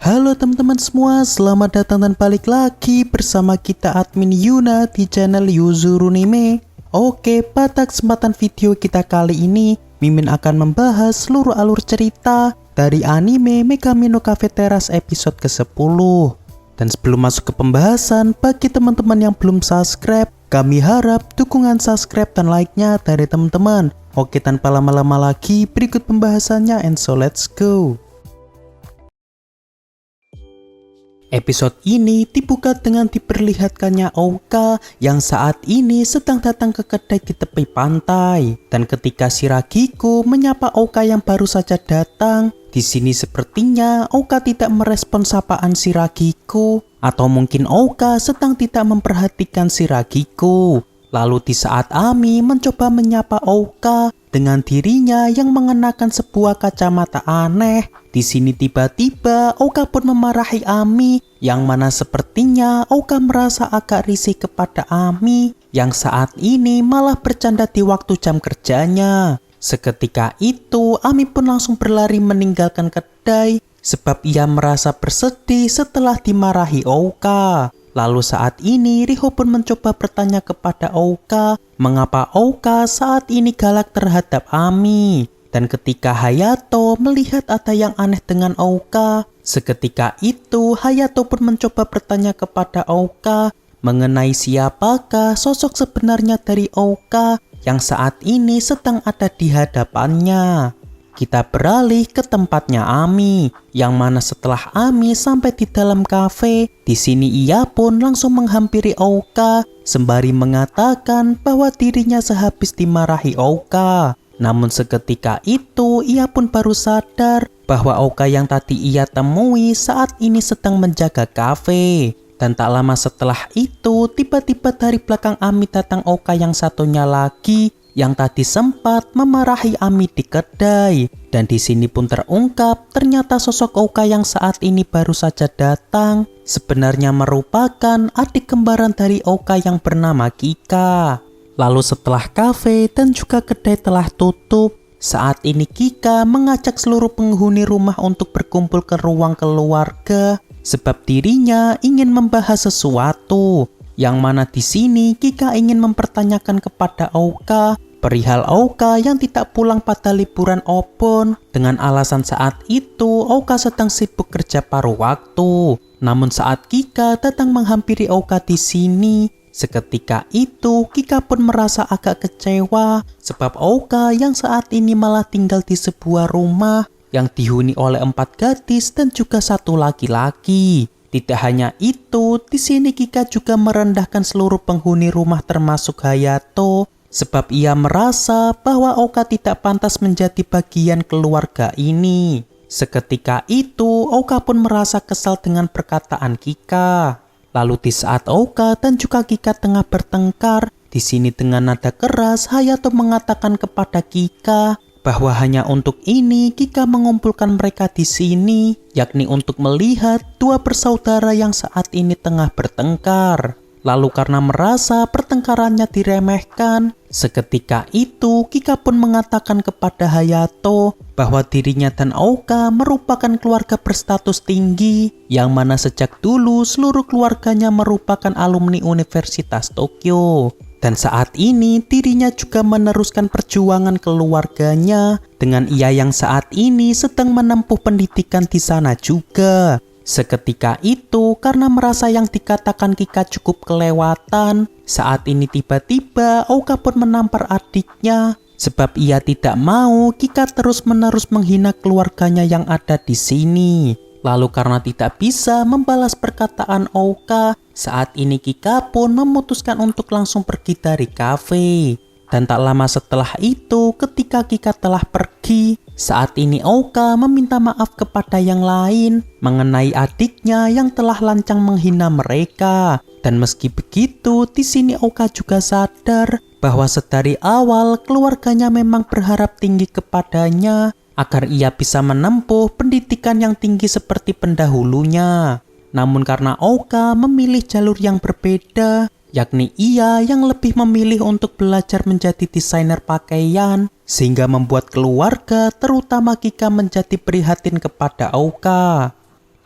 Halo teman-teman semua, selamat datang dan balik lagi bersama kita admin Yuna di channel Yuzurunime. Oke, pada kesempatan video kita kali ini, Mimin akan membahas seluruh alur cerita dari anime Megami no Cafeteras episode ke-10. Dan sebelum masuk ke pembahasan, bagi teman-teman yang belum subscribe, kami harap dukungan subscribe dan like-nya dari teman-teman. Oke, tanpa lama-lama lagi, berikut pembahasannya and so let's go. Episode ini dibuka dengan diperlihatkannya Ouka yang saat ini sedang datang ke kedai di tepi pantai. Dan ketika Shiragiko menyapa Ouka yang baru saja datang, di sini sepertinya Ouka tidak merespon sapaan Shiragiko, atau mungkin Ouka sedang tidak memperhatikan Shiragiko. Lalu di saat Ami mencoba menyapa Ouka dengan dirinya yang mengenakan sebuah kacamata aneh, di sini tiba-tiba Ouka pun memarahi Ami, yang mana sepertinya Ouka merasa agak risih kepada Ami yang saat ini malah bercanda di waktu jam kerjanya. Seketika itu Ami pun langsung berlari meninggalkan kedai sebab ia merasa bersedih setelah dimarahi Ouka. Lalu saat ini Riho pun mencoba bertanya kepada Ouka mengapa Ouka saat ini galak terhadap Ami. Dan ketika Hayato melihat ada yang aneh dengan Ouka, seketika itu Hayato pun mencoba bertanya kepada Ouka mengenai siapakah sosok sebenarnya dari Ouka yang saat ini sedang ada di hadapannya. Kita beralih ke tempatnya Ami, yang mana setelah Ami sampai di dalam kafe, di sini ia pun langsung menghampiri Ouka sembari mengatakan bahwa dirinya sehabis dimarahi Ouka. Namun seketika itu ia pun baru sadar bahwa Ouka yang tadi ia temui saat ini sedang menjaga kafe. Dan tak lama setelah itu tiba-tiba dari belakang Ami datang Ouka yang satunya lagi yang tadi sempat memarahi Ami di kedai. Dan di sini pun terungkap ternyata sosok Ouka yang saat ini baru saja datang sebenarnya merupakan adik kembaran dari Ouka yang bernama Kika. Lalu setelah kafe dan juga kedai telah tutup, saat ini Kika mengajak seluruh penghuni rumah untuk berkumpul ke ruang keluarga sebab dirinya ingin membahas sesuatu. Yang mana di sini Kika ingin mempertanyakan kepada Ouka perihal Ouka yang tidak pulang pada liburan Obon dengan alasan saat itu Ouka sedang sibuk kerja paruh waktu. Namun saat Kika datang menghampiri Ouka di sini, seketika itu Kika pun merasa agak kecewa sebab Ouka yang saat ini malah tinggal di sebuah rumah yang dihuni oleh 4 gadis dan juga 1 laki-laki. Tidak hanya itu, di sini Kika juga merendahkan seluruh penghuni rumah termasuk Hayato sebab ia merasa bahwa Ouka tidak pantas menjadi bagian keluarga ini. Seketika itu Ouka pun merasa kesal dengan perkataan Kika. Lalu di saat Ouka dan juga Kika tengah bertengkar, di sini dengan nada keras Hayato mengatakan kepada Kika bahwa hanya untuk ini Kika mengumpulkan mereka di sini, yakni untuk melihat 2 bersaudara yang saat ini tengah bertengkar. Lalu karena merasa pertengkarannya diremehkan, seketika itu Kika pun mengatakan kepada Hayato bahwa dirinya dan Ouka merupakan keluarga berstatus tinggi, yang mana sejak dulu seluruh keluarganya merupakan alumni Universitas Tokyo. Dan saat ini dirinya juga meneruskan perjuangan keluarganya dengan ia yang saat ini sedang menempuh pendidikan di sana juga. Seketika itu karena merasa yang dikatakan Kika cukup kelewatan, saat ini tiba-tiba Ouka pun menampar adiknya sebab ia tidak mau Kika terus-menerus menghina keluarganya yang ada di sini. Lalu karena tidak bisa membalas perkataan Ouka, saat ini Kika pun memutuskan untuk langsung pergi dari kafe. Dan tak lama setelah itu ketika Kika telah pergi, saat ini Ouka meminta maaf kepada yang lain mengenai adiknya yang telah lancang menghina mereka. Dan meski begitu, di sini Ouka juga sadar bahwa sedari awal keluarganya memang berharap tinggi kepadanya agar ia bisa menempuh pendidikan yang tinggi seperti pendahulunya. Namun karena Ouka memilih jalur yang berbeda, yakni ia yang lebih memilih untuk belajar menjadi desainer pakaian, sehingga membuat keluarga terutama Kika menjadi prihatin kepada Ouka.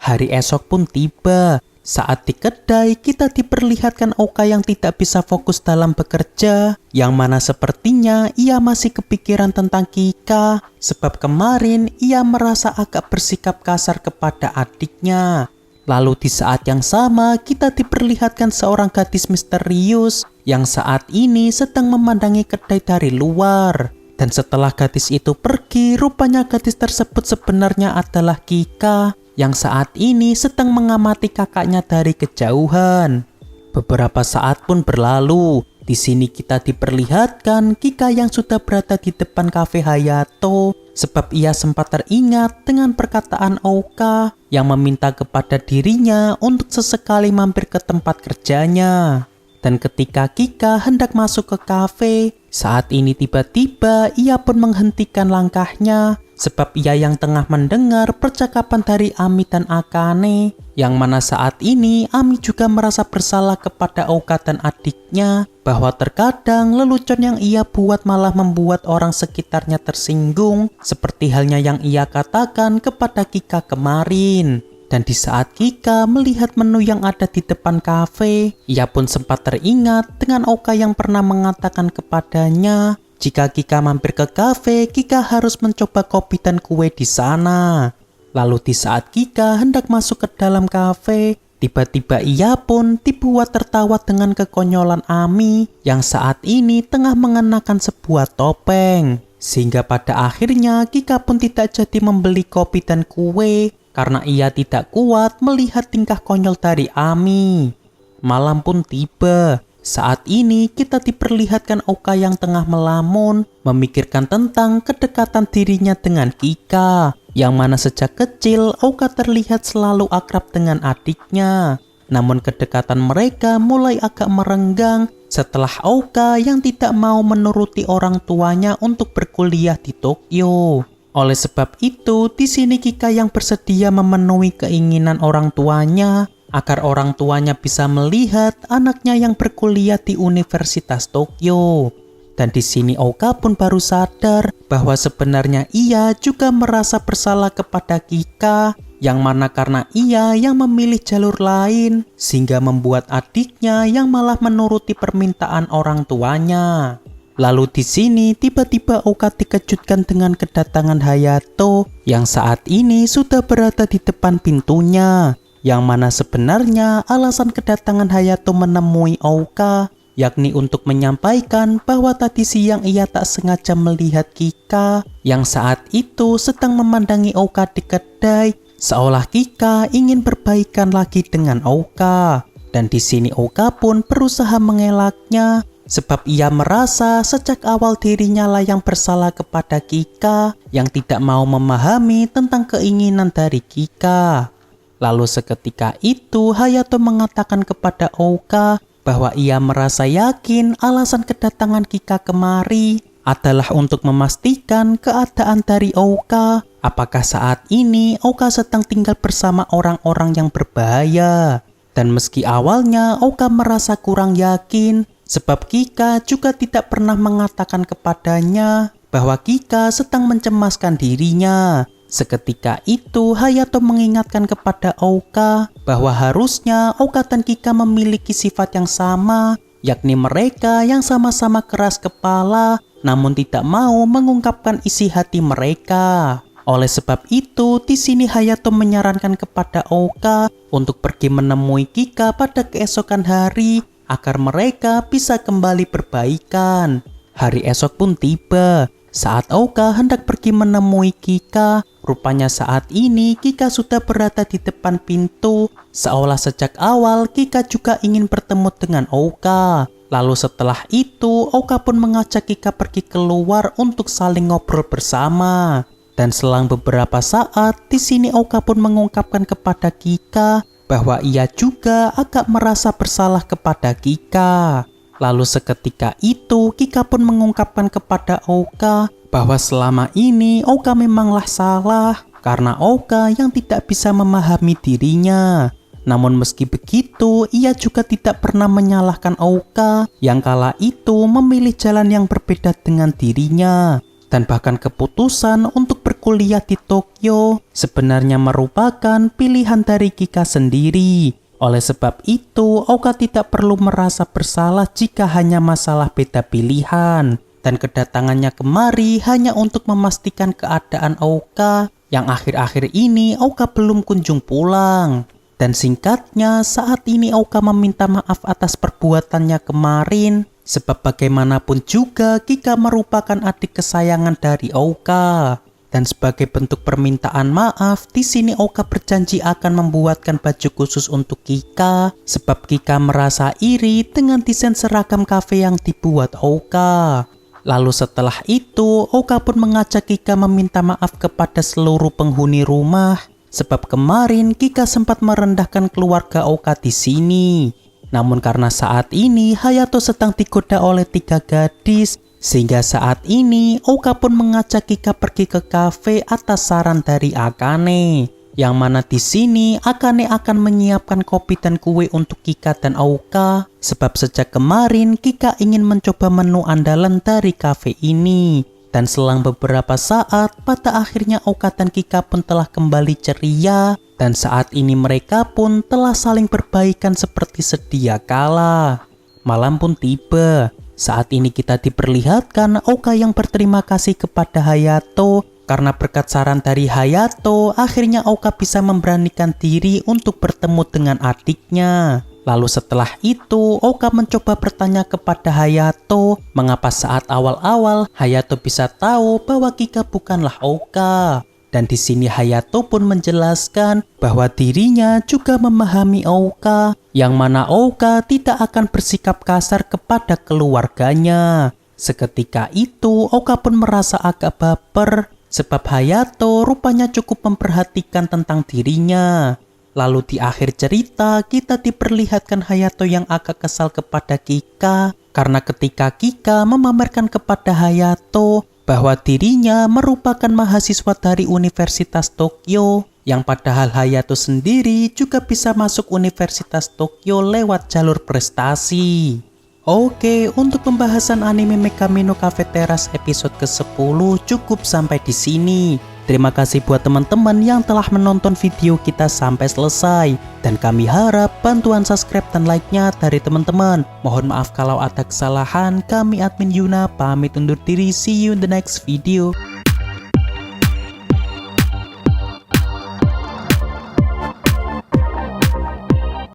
Hari esok pun tiba. Saat di kedai, kita diperlihatkan Oka yang tidak bisa fokus dalam bekerja, yang mana sepertinya ia masih kepikiran tentang Kika, sebab kemarin ia merasa agak bersikap kasar kepada adiknya. Lalu di saat yang sama, kita diperlihatkan seorang gadis misterius yang saat ini sedang memandangi kedai dari luar. Dan setelah gadis itu pergi, rupanya gadis tersebut sebenarnya adalah Kika yang saat ini sedang mengamati kakaknya dari kejauhan. Beberapa saat pun berlalu. Di sini kita diperlihatkan Kika yang sudah berada di depan kafe Hayato, sebab ia sempat teringat dengan perkataan Oka yang meminta kepada dirinya untuk sesekali mampir ke tempat kerjanya. Dan ketika Kika hendak masuk ke kafe, saat ini tiba-tiba ia pun menghentikan langkahnya, sebab ia yang tengah mendengar percakapan dari Ami dan Akane, yang mana saat ini Ami juga merasa bersalah kepada Oka dan adiknya, bahwa terkadang lelucon yang ia buat malah membuat orang sekitarnya tersinggung, seperti halnya yang ia katakan kepada Kika kemarin. Dan di saat Kika melihat menu yang ada di depan kafe, ia pun sempat teringat dengan Oka yang pernah mengatakan kepadanya, jika Kika mampir ke kafe, Kika harus mencoba kopi dan kue di sana. Lalu di saat Kika hendak masuk ke dalam kafe, tiba-tiba ia pun dibuat tertawa dengan kekonyolan Ami yang saat ini tengah mengenakan sebuah topeng. Sehingga pada akhirnya Kika pun tidak jadi membeli kopi dan kue karena ia tidak kuat melihat tingkah konyol dari Ami. Malam pun tiba. Saat ini kita diperlihatkan Oka yang tengah melamun, memikirkan tentang kedekatan dirinya dengan Kika, yang mana sejak kecil Oka terlihat selalu akrab dengan adiknya. Namun kedekatan mereka mulai agak merenggang setelah Oka yang tidak mau menuruti orang tuanya untuk berkuliah di Tokyo. Oleh sebab itu, di sini Kika yang bersedia memenuhi keinginan orang tuanya agar orang tuanya bisa melihat anaknya yang berkuliah di Universitas Tokyo. Dan di sini Oka pun baru sadar bahwa sebenarnya ia juga merasa bersalah kepada Kika, yang mana karena ia yang memilih jalur lain sehingga membuat adiknya yang malah menuruti permintaan orang tuanya. Lalu di sini tiba-tiba Oka dikejutkan dengan kedatangan Hayato yang saat ini sudah berada di depan pintunya, yang mana sebenarnya alasan kedatangan Hayato menemui Oka yakni untuk menyampaikan bahwa tadi siang ia tak sengaja melihat Kika yang saat itu sedang memandangi Oka di kedai, seolah Kika ingin berbaikan lagi dengan Oka. Dan di sini Oka pun berusaha mengelaknya, sebab ia merasa sejak awal dirinya lah yang bersalah kepada Kika yang tidak mau memahami tentang keinginan dari Kika. Lalu seketika itu Hayato mengatakan kepada Oka bahwa ia merasa yakin alasan kedatangan Kika kemari adalah untuk memastikan keadaan dari Oka. Apakah saat ini Oka sedang tinggal bersama orang-orang yang berbahaya. Dan meski awalnya Oka merasa kurang yakin, sebab Kika juga tidak pernah mengatakan kepadanya bahwa Kika sedang mencemaskan dirinya. Seketika itu Hayato mengingatkan kepada Oka bahwa harusnya Oka dan Kika memiliki sifat yang sama, yakni mereka yang sama-sama keras kepala namun tidak mau mengungkapkan isi hati mereka. Oleh sebab itu, di sini Hayato menyarankan kepada Oka untuk pergi menemui Kika pada keesokan hari agar mereka bisa kembali berbaikan. Hari esok pun tiba. Saat Oka hendak pergi menemui Kika, rupanya saat ini Kika sudah berada di depan pintu, seolah sejak awal Kika juga ingin bertemu dengan Oka. Lalu setelah itu, Oka pun mengajak Kika pergi keluar untuk saling ngobrol bersama. Dan selang beberapa saat, di sini Oka pun mengungkapkan kepada Kika bahwa ia juga agak merasa bersalah kepada Kika. Lalu seketika itu Kika pun mengungkapkan kepada Oka bahwa selama ini Oka memanglah salah karena Oka yang tidak bisa memahami dirinya. Namun meski begitu, ia juga tidak pernah menyalahkan Oka yang kala itu memilih jalan yang berbeda dengan dirinya. dan bahkan keputusan untuk berkuliah di Tokyo sebenarnya merupakan pilihan dari Kika sendiri. Oleh sebab itu, Oka tidak perlu merasa bersalah jika hanya masalah beda pilihan. Dan kedatangannya kemari hanya untuk memastikan keadaan Oka yang akhir-akhir ini Oka belum kunjung pulang. Dan singkatnya, saat ini Oka meminta maaf atas perbuatannya kemarin. Sebab bagaimanapun juga Kika merupakan adik kesayangan dari Oka. Dan sebagai bentuk permintaan maaf, di sini Oka berjanji akan membuatkan baju khusus untuk Kika. Sebab Kika merasa iri dengan desain seragam kafe yang dibuat Oka. Lalu setelah itu, Oka pun mengajak Kika meminta maaf kepada seluruh penghuni rumah. Sebab kemarin Kika sempat merendahkan keluarga Oka di sini. Namun karena saat ini Hayato sedang digoda oleh 3 gadis, sehingga saat ini Oka pun mengajak Kika pergi ke kafe atas saran dari Akane. Yang mana di sini Akane akan menyiapkan kopi dan kue untuk Kika dan Oka. Sebab sejak kemarin Kika ingin mencoba menu andalan dari kafe ini. Dan selang beberapa saat, pada akhirnya Oka dan Kika pun telah kembali ceria. Dan saat ini mereka pun telah saling berbaikan seperti sedia kala. Malam pun tiba. Saat ini kita diperlihatkan Oka yang berterima kasih kepada Hayato. Karena berkat saran dari Hayato, akhirnya Oka bisa memberanikan diri untuk bertemu dengan adiknya. Lalu setelah itu, Oka mencoba bertanya kepada Hayato, mengapa saat awal-awal Hayato bisa tahu bahwa Kika bukanlah Oka. Dan di sini Hayato pun menjelaskan bahwa dirinya juga memahami Oka, yang mana Oka tidak akan bersikap kasar kepada keluarganya. Seketika itu, Oka pun merasa agak baper, sebab Hayato rupanya cukup memperhatikan tentang dirinya. Lalu di akhir cerita kita diperlihatkan Hayato yang agak kesal kepada Kika karena ketika Kika memamerkan kepada Hayato bahwa dirinya merupakan mahasiswa dari Universitas Tokyo, yang padahal Hayato sendiri juga bisa masuk Universitas Tokyo lewat jalur prestasi. Oke, untuk pembahasan anime Megami no Cafeteras episode ke-10 cukup sampai di sini. Terima kasih buat teman-teman yang telah menonton video kita sampai selesai. Dan kami harap bantuan subscribe dan like-nya dari teman-teman. Mohon maaf kalau ada kesalahan. Kami admin Yuna pamit undur diri. See you in the next video.